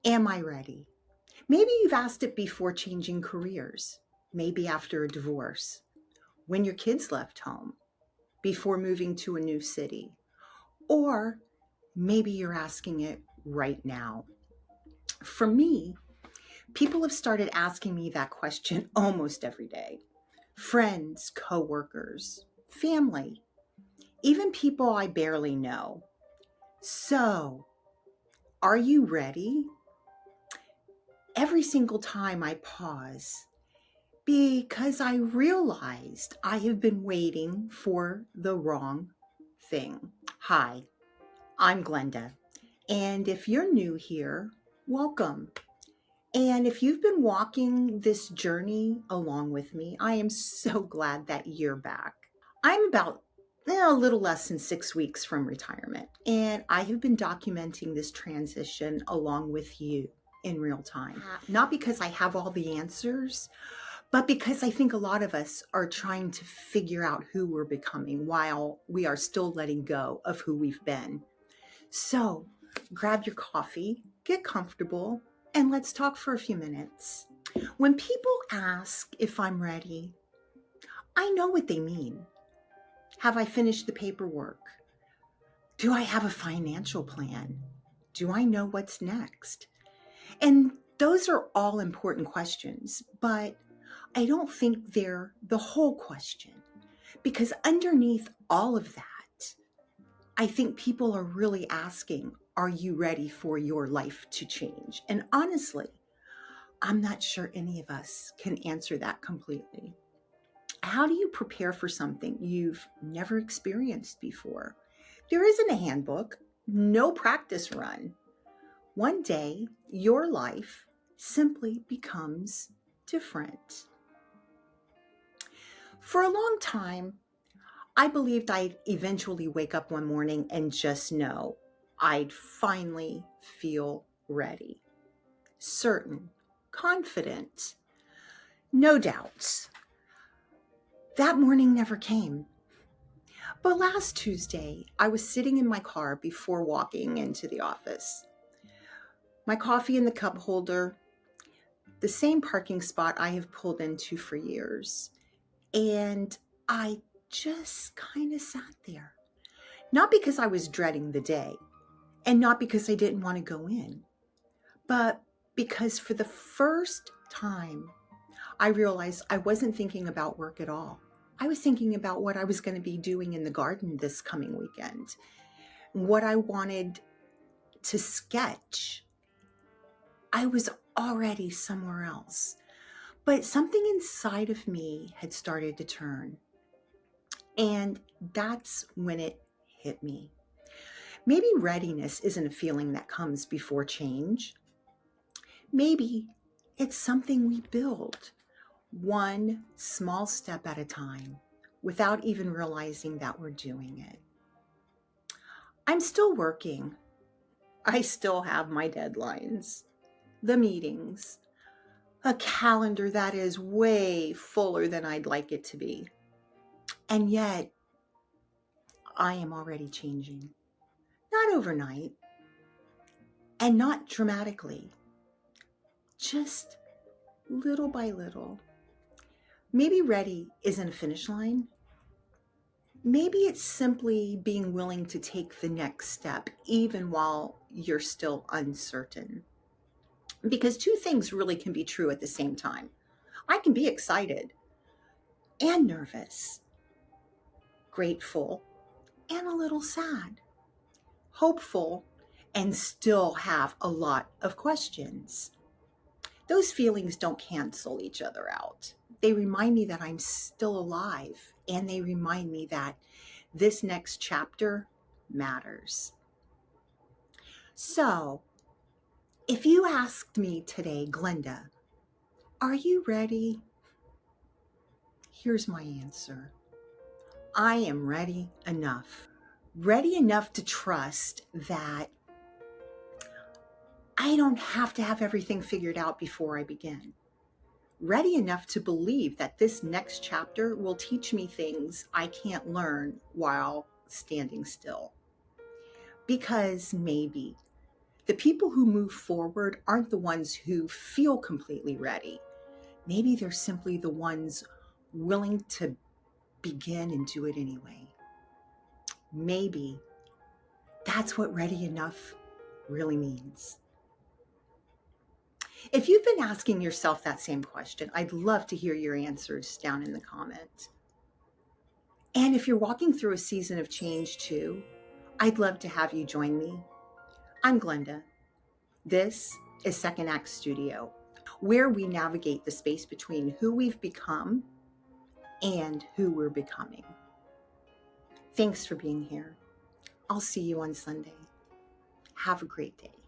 Am I ready? Maybe you've asked it before changing careers, maybe after a divorce, when your kids left home, before moving to a new city, or maybe you're asking it right now. For me, people have started asking me that question almost every day. Friends, coworkers, family, even people I barely know. So, are you ready? Every single time I pause, because I realized I have been waiting for the wrong thing. Hi, I'm Glenda. And if you're new here, welcome. And if you've been walking this journey along with me, I am so glad that you're back. I'm about a little less than 6 weeks from retirement, and I have been documenting this transition along with you in real time. Not because I have all the answers, but because I think a lot of us are trying to figure out who we're becoming while we are still letting go of who we've been. So grab your coffee, get comfortable, and let's talk for a few minutes. When people ask if I'm ready, I know what they mean. Have I finished the paperwork? Do I have a financial plan? Do I know what's next? And those are all important questions, but I don't think they're the whole question. Because underneath all of that, I think people are really asking, are you ready for your life to change? And honestly, I'm not sure any of us can answer that completely. How do you prepare for something you've never experienced before? There isn't a handbook, no practice run. One day, your life simply becomes different. For a long time, I believed I'd eventually wake up one morning and just know I'd finally feel ready, certain, confident, no doubts. That morning never came. But last Tuesday, I was sitting in my car before walking into the office. My coffee in the cup holder, the same parking spot I have pulled into for years. And I just kind of sat there. Not because I was dreading the day, and not because I didn't want to go in, but because for the first time, I realized I wasn't thinking about work at all. I was thinking about what I was going to be doing in the garden this coming weekend, what I wanted to sketch. I was already somewhere else, but something inside of me had started to turn. And that's when it hit me. Maybe readiness isn't a feeling that comes before change. Maybe it's something we build one small step at a time without even realizing that we're doing it. I'm still working. I still have my deadlines, the meetings, a calendar that is way fuller than I'd like it to be. And yet, I am already changing. Not overnight, and not dramatically, just little by little. Maybe ready isn't a finish line. Maybe it's simply being willing to take the next step, even while you're still uncertain. Because two things really can be true at the same time. I can be excited and nervous, grateful and a little sad, hopeful and still have a lot of questions. Those feelings don't cancel each other out. They remind me that I'm still alive, and they remind me that this next chapter matters. So, if you asked me today, Glenda, are you ready? Here's my answer. I am ready enough. Ready enough to trust that I don't have to have everything figured out before I begin. Ready enough to believe that this next chapter will teach me things I can't learn while standing still. Because maybe, The people who move forward aren't the ones who feel completely ready. Maybe they're simply the ones willing to begin and do it anyway. Maybe that's what ready enough really means. If you've been asking yourself that same question, I'd love to hear your answers down in the comments. And if you're walking through a season of change too, I'd love to have you join me. I'm Glenda. This is Second Act Studio, where we navigate the space between who we've become and who we're becoming. Thanks for being here. I'll see you on Sunday. Have a great day.